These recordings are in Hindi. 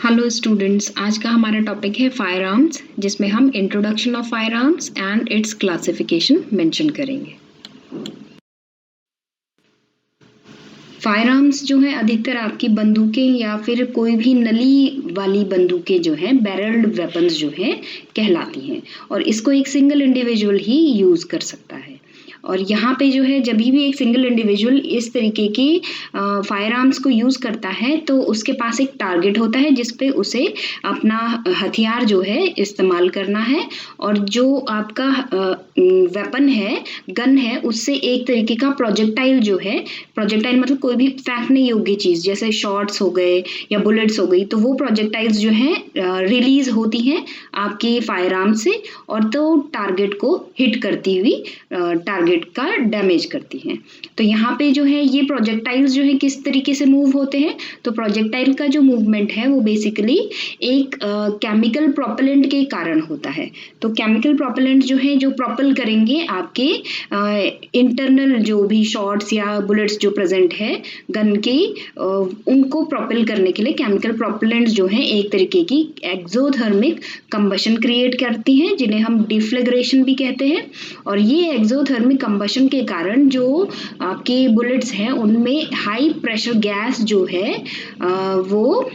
हेलो स्टूडेंट्स, आज का हमारा टॉपिक है फायर आर्म्स, जिसमें हम introduction of fire arms and it's classification mention करेंगे। फायर आर्म्स जो है अधिकतर आपकी बंदूकें या फिर कोई भी नली वाली बंदूकें जो हैं बैरल्ड वेपन्स जो हैं कहलाती हैं, और इसको एक सिंगल इंडिविजुअल ही यूज़ कर सकता है। और यहाँ पे जो है जब भी एक सिंगल इंडिविजुअल इस तरीके की फायर आर्म्स को यूज़ करता है तो उसके पास एक टारगेट होता है जिस पे उसे अपना हथियार जो है इस्तेमाल करना है, और जो आपका वेपन है, गन है, उससे एक तरीके का प्रोजेक्टाइल जो है, प्रोजेक्टाइल मतलब कोई भी फेंकने योग्य चीज़ जैसे शॉट्स हो गए या बुलेट्स हो गई, तो वो प्रोजेक्टाइल्स जो हैं रिलीज होती हैं आपकी फायर आर्म से, और तो टारगेट को हिट करती हुई टारगेट का डैमेज करती हैं। तो यहाँ पे जो है ये प्रोजेक्टाइल्स जो है किस तरीके से मूव होते हैं, तो प्रोजेक्टाइल का जो मूवमेंट है वो बेसिकली एक केमिकल प्रोपेलेंट के कारण होता है। तो केमिकल प्रोपेलेंट जो है जो प्रोपेल करेंगे आपके इंटरनल जो भी शॉट्स या बुलेट्स जो प्रेजेंट है गन की, उनको प्रोपेल करने के लिए केमिकल प्रोपेलेंट्स जो हैं एक तरीके की एक्सोथर्मिक कंबशन क्रिएट करती हैं, जिन्हें हम डिफ्लेग्रेशन भी कहते हैं। और ये एक्सोथर्मिक कंबशन के कारण जो आपके बुलेट्स हैं उनमें हाई प्रेशर गैस जो है वो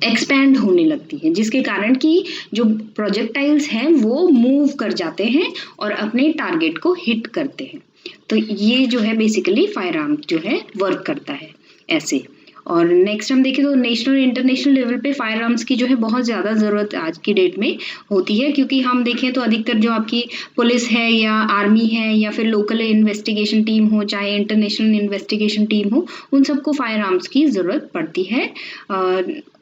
एक्सपैंड होने लगती है, जिसके कारण कि जो प्रोजेक्टाइल्स हैं वो मूव कर जाते हैं और अपने टारगेट को हिट करते हैं। तो ये जो है बेसिकली फायर आर्म जो है वर्क करता है ऐसे। और नेक्स्ट हम देखें तो नेशनल इंटरनेशनल लेवल पे फायर आर्म्स की जो है बहुत ज़्यादा ज़रूरत आज की डेट में होती है, क्योंकि हम देखें तो अधिकतर जो आपकी पुलिस है या आर्मी है या फिर लोकल इन्वेस्टिगेशन टीम हो, चाहे इंटरनेशनल इन्वेस्टिगेशन टीम हो, उन सबको फायर आर्म्स की ज़रूरत पड़ती है।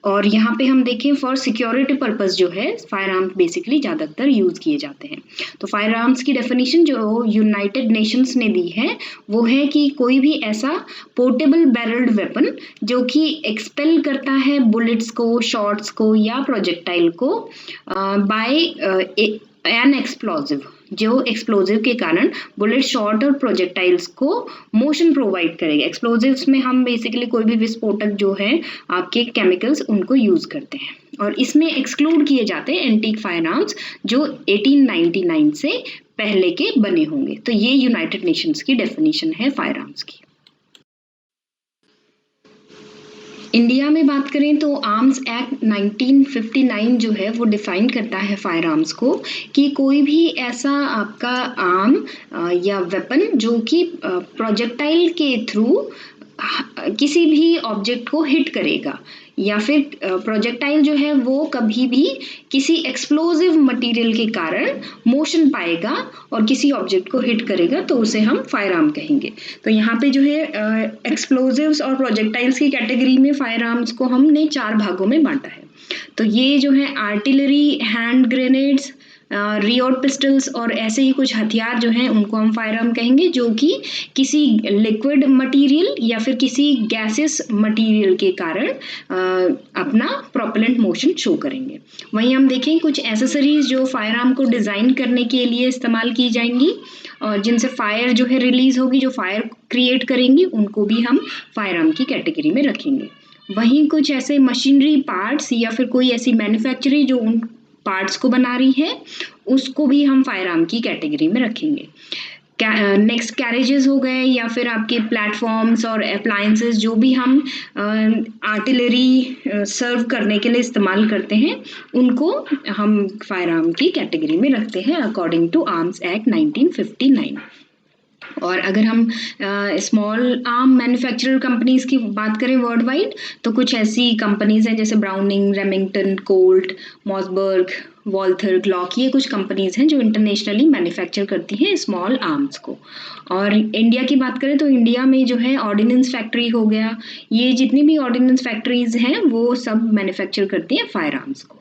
और यहाँ पे हम देखें फॉर सिक्योरिटी पर्पस जो है फायर आर्म्स बेसिकली ज़्यादातर यूज़ किए जाते हैं। तो फायर आर्म्स की डेफिनेशन जो यूनाइटेड नेशंस ने दी है वो है कि कोई भी ऐसा पोर्टेबल बैरल्ड वेपन जो कि एक्सपेल करता है बुलेट्स को, शॉट्स को या प्रोजेक्टाइल को बाय एन एक्सप्लोजिव, जो एक्सप्लोजिव के कारण बुलेट, शॉट और प्रोजेक्टाइल्स को मोशन प्रोवाइड करेगा। एक्सप्लोजिव्स में हम बेसिकली कोई भी विस्फोटक जो है आपके केमिकल्स उनको यूज करते हैं, और इसमें एक्सक्लूड किए जाते हैं एंटीक फायर आर्म्स जो 1899 से पहले के बने होंगे। तो ये यूनाइटेड नेशंस की डेफिनेशन है फायर आर्म्स की। इंडिया में बात करें तो आर्म्स एक्ट 1959 जो है वो डिफाइन करता है फायर आर्म्स को कि कोई भी ऐसा आपका आर्म या वेपन जो कि प्रोजेक्टाइल के थ्रू किसी भी ऑब्जेक्ट को हिट करेगा, या फिर प्रोजेक्टाइल जो है वो कभी भी किसी एक्सप्लोजिव मटेरियल के कारण मोशन पाएगा और किसी ऑब्जेक्ट को हिट करेगा, तो उसे हम फायर आर्म कहेंगे। तो यहाँ पे जो है एक्सप्लोजिव्स और प्रोजेक्टाइल्स की कैटेगरी में फायर आर्म्स को हमने 4 भागों में बांटा है। तो ये जो है artillery, hand grenades, Riot pistols और ऐसे ही कुछ हथियार जो हैं उनको हम फायर आर्म कहेंगे, जो कि किसी लिक्विड मटेरियल या फिर किसी गैसेस मटेरियल के कारण अपना प्रोपेलेंट मोशन शो करेंगे। वहीं हम देखें कुछ एसेसरीज जो फायर आर्म को डिज़ाइन करने के लिए इस्तेमाल की जाएंगी और जिनसे फायर जो है रिलीज होगी, जो फायर क्रिएट करेंगी, उनको भी हम फायर आर्म की कैटेगरी में रखेंगे। वहीं कुछ ऐसे मशीनरी पार्ट्स या फिर कोई ऐसी मैन्युफैक्चरिंग जो उन पार्ट्स को बना रही है, उसको भी हम फायर आर्म की कैटेगरी में रखेंगे। नेक्स्ट कैरेजेस हो गए या फिर आपके प्लेटफॉर्म्स और अप्लायंसेस जो भी हम आर्टिलरी सर्व करने के लिए इस्तेमाल करते हैं, उनको हम फायर आर्म की कैटेगरी में रखते हैं अकॉर्डिंग टू आर्म्स एक्ट 1959। और अगर हम स्मॉल आर्म मैन्युफैक्चरर कंपनीज की बात करें वर्ल्ड वाइड, तो कुछ ऐसी कंपनीज हैं जैसे browning, Remington, Colt, Mossberg, Walther, Glock, ये कुछ कंपनीज हैं जो इंटरनेशनली मैन्युफैक्चर करती हैं स्मॉल आर्म्स को। और इंडिया की बात करें तो इंडिया में जो है ऑर्डिनेंस फैक्ट्री हो गया, ये जितनी भी ऑर्डिनेंस फैक्ट्रीज हैं वो सब मैन्युफैक्चर करती हैं फायर आर्म्स को।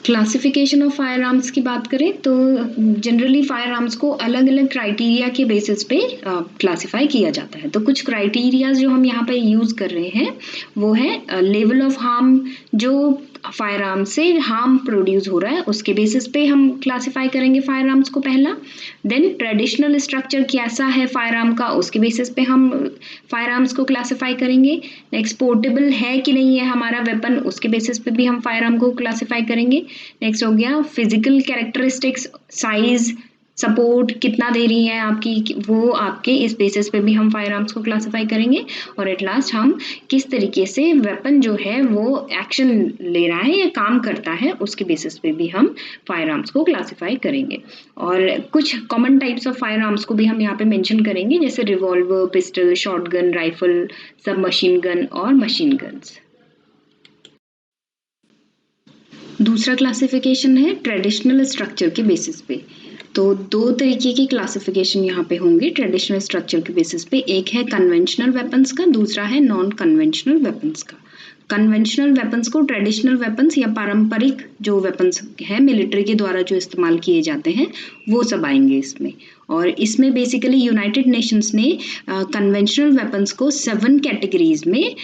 क्लासिफिकेशन ऑफ फायर आर्म्स की बात करें तो जनरली फायर आर्म्स को अलग अलग क्राइटेरिया के बेसिस पे क्लासिफाई किया जाता है। तो कुछ क्राइटेरियाज जो हम यहाँ पे यूज़ कर रहे हैं वो है लेवल ऑफ हार्म, जो फायर आर्म से हार्म प्रोड्यूस हो रहा है उसके बेसिस पे हम क्लासिफाई करेंगे फायर आर्म्स को पहला। देन ट्रेडिशनल स्ट्रक्चर कैसा है फायर आर्म का, उसके बेसिस पे हम फायर आर्म्स को क्लासिफाई करेंगे। नेक्स्ट पोर्टेबल है कि नहीं है हमारा वेपन, उसके बेसिस पे भी हम फायर आर्म को क्लासिफाई करेंगे। नेक्स्ट हो गया फिजिकल कैरेक्टरिस्टिक्स, साइज, सपोर्ट कितना दे रही है आपकी, वो आपके इस बेसिस पे भी हम फायर आर्म्स को क्लासिफाई करेंगे। और एट लास्ट हम किस तरीके से वेपन जो है वो एक्शन ले रहा है या काम करता है उसके बेसिस पे भी हम फायर आर्म्स को क्लासिफाई करेंगे। और कुछ common types of fire arms को भी हम यहाँ पे मेंशन करेंगे, जैसे रिवॉल्वर, पिस्टल, शॉटगन, राइफल, सब मशीन गन और मशीन गन्स। दूसरा क्लासिफिकेशन है ट्रेडिशनल स्ट्रक्चर के बेसिस पे। तो दो तरीके की क्लासिफिकेशन यहाँ पे होंगे ट्रेडिशनल स्ट्रक्चर के बेसिस पे, एक है कन्वेंशनल वेपन्स का, दूसरा है नॉन कन्वेंशनल वेपन्स का। कन्वेंशनल वेपन्स को ट्रेडिशनल वेपन्स या पारंपरिक जो वेपन्स है मिलिट्री के द्वारा जो इस्तेमाल किए जाते हैं वो सब आएंगे इसमें। और इसमें बेसिकली यूनाइटेड नेशंस ने कन्वेंशनल वेपन्स को 7 कैटेगरीज में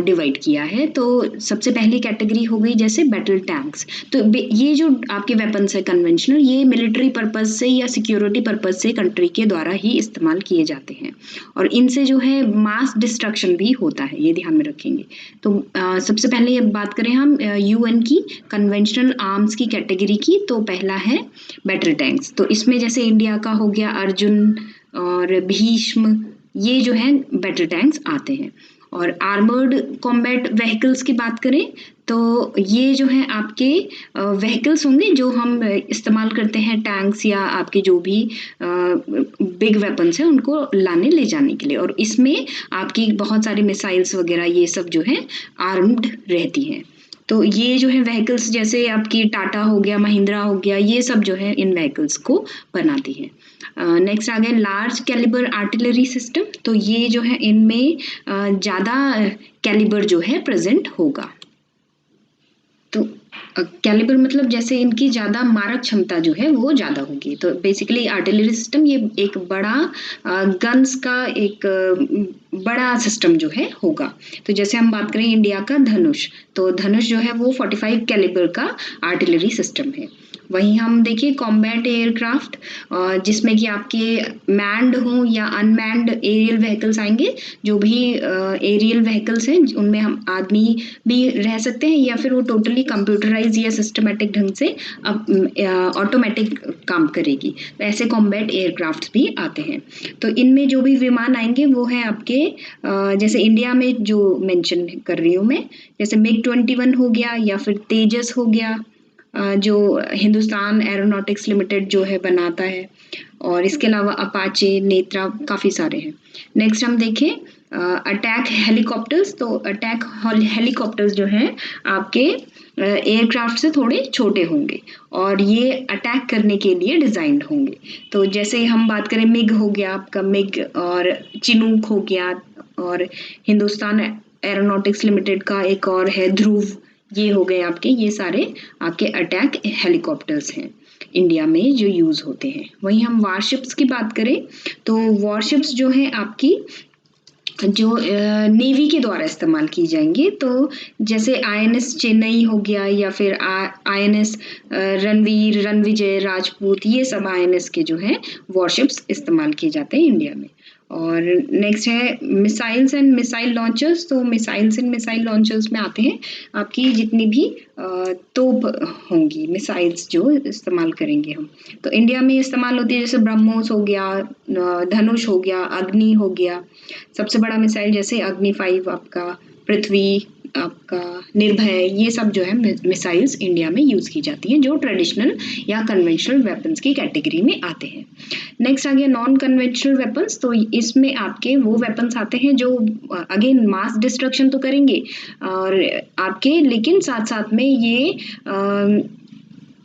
डिवाइड किया है। तो सबसे पहली कैटेगरी हो गई जैसे बैटल टैंक्स। तो ये जो आपके वेपन्स है कन्वेंशनल, ये मिलिट्री पर्पज से या सिक्योरिटी पर्पज से कंट्री के द्वारा ही इस्तेमाल किए जाते हैं और इनसे जो है मास डिस्ट्रक्शन भी होता है, ये ध्यान में रखेंगे। तो सबसे पहले बात करें हम यूएन की कन्वेंशनल आर्म्स की कैटेगरी की, तो पहला है बैटल टैंक्स। तो इसमें जैसे इंडिया का हो गया अर्जुन और भीष्म, ये जो है बैटल टैंक्स आते हैं। और आर्मर्ड कॉम्बैट व्हीकल्स की बात करें तो ये जो है आपके व्हीकल्स होंगे जो हम इस्तेमाल करते हैं टैंक्स या आपके जो भी बिग वेपन्स हैं उनको लाने ले जाने के लिए, और इसमें आपकी बहुत सारी मिसाइल्स वगैरह ये सब जो है आर्म्ड रहती हैं। तो ये जो है व्हीकल्स जैसे आपकी टाटा हो गया, महिंद्रा हो गया, ये सब जो है इन व्हीकल्स को बनाती है। नेक्स्ट आ गया लार्ज कैलिबर आर्टिलरी सिस्टम। तो ये जो है इनमें ज़्यादा कैलिबर जो है प्रेजेंट होगा। तो कैलिबर मतलब जैसे इनकी ज़्यादा मारक क्षमता जो है वो ज़्यादा होगी। तो बेसिकली आर्टिलरी सिस्टम ये एक बड़ा गन्स का एक बड़ा सिस्टम जो है होगा। तो जैसे हम बात करें इंडिया का धनुष, तो धनुष जो है वो 45 कैलिबर का आर्टिलरी सिस्टम है। वहीं हम देखिए कॉम्बैट एयरक्राफ्ट, जिसमें कि आपके मैन्ड हों या अनमैन्ड एरियल व्हीकल्स आएंगे। जो भी एरियल व्हीकल्स हैं उनमें हम आदमी भी रह सकते हैं या फिर वो टोटली कंप्यूटराइज या सिस्टमेटिक ढंग से ऑटोमेटिक काम करेगी। तो ऐसे कॉम्बैट एयरक्राफ्ट भी आते हैं। तो इनमें जो भी विमान आएंगे वो है आपके जैसे इंडिया में जो मेंशन कर रही हूँ मैं, जैसे MiG-21 हो गया या फिर तेजस हो गया, जो हिंदुस्तान एरोनॉटिक्स लिमिटेड जो है बनाता है, और इसके अलावा अपाचे, नेत्रा, काफ़ी सारे हैं। नेक्स्ट हम देखें अटैक हेलीकॉप्टर्स। तो अटैक हेलीकॉप्टर्स जो हैं आपके एयरक्राफ्ट से थोड़े छोटे होंगे और ये अटैक करने के लिए डिज़ाइंड होंगे। तो जैसे हम बात करें मिग हो गया आपका, मिग और चिनूक हो गया, और हिंदुस्तान एरोनॉटिक्स लिमिटेड का एक और है ध्रुव, ये हो गए आपके, ये सारे आपके अटैक हेलीकॉप्टर्स हैं इंडिया में जो यूज़ होते हैं। वहीं हम वारशिप्स की बात करें तो वारशिप्स जो है आपकी जो नेवी के द्वारा इस्तेमाल की जाएंगी। तो जैसे INS चेन्नई हो गया या फिर INS रणवीर, रणविजय, राजपूत, ये सब INS के जो है वॉरशिप्स इस्तेमाल किए जाते हैं इंडिया में। और नेक्स्ट है मिसाइल्स एंड मिसाइल लॉन्चर्स। तो मिसाइल्स एंड मिसाइल लॉन्चर्स में आते हैं आपकी जितनी भी तोप होंगी, मिसाइल्स जो इस्तेमाल करेंगे हम। तो इंडिया में इस्तेमाल होती है जैसे ब्रह्मोस हो गया, धनुष हो गया, अग्नि हो गया। सबसे बड़ा मिसाइल जैसे अग्नि 5 आपका, पृथ्वी आपका, निर्भय, ये सब जो है मिसाइल्स इंडिया में यूज़ की जाती हैं जो ट्रेडिशनल या कन्वेंशनल वेपन्स की कैटेगरी में आते हैं। नेक्स्ट आ गया नॉन कन्वेंशनल वेपन्स। तो इसमें आपके वो वेपन्स आते हैं जो अगेन मास डिस्ट्रक्शन तो करेंगे और आपके, लेकिन साथ साथ में ये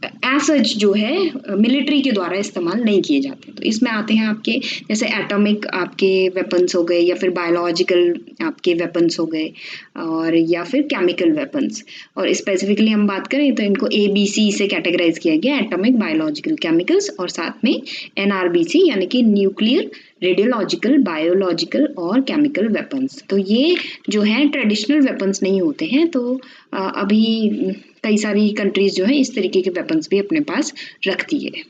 एज सच जो है मिलिट्री के द्वारा इस्तेमाल नहीं किए जाते। तो इसमें आते हैं आपके जैसे एटॉमिक आपके वेपन्स हो गए या फिर बायोलॉजिकल आपके वेपन्स हो गए और या फिर केमिकल वेपन्स। और स्पेसिफिकली हम बात करें तो इनको ABC से कैटेगराइज किया गया, एटॉमिक, बायोलॉजिकल, केमिकल्स और साथ में NRBC यानी कि न्यूक्लियर, रेडियोलॉजिकल, बायोलॉजिकल और केमिकल वेपन्स। तो ये जो है ट्रेडिशनल वेपन्स नहीं होते हैं। तो अभी कई सारी कंट्रीज जो है इस तरीके के वेपन्स भी अपने पास रखती है।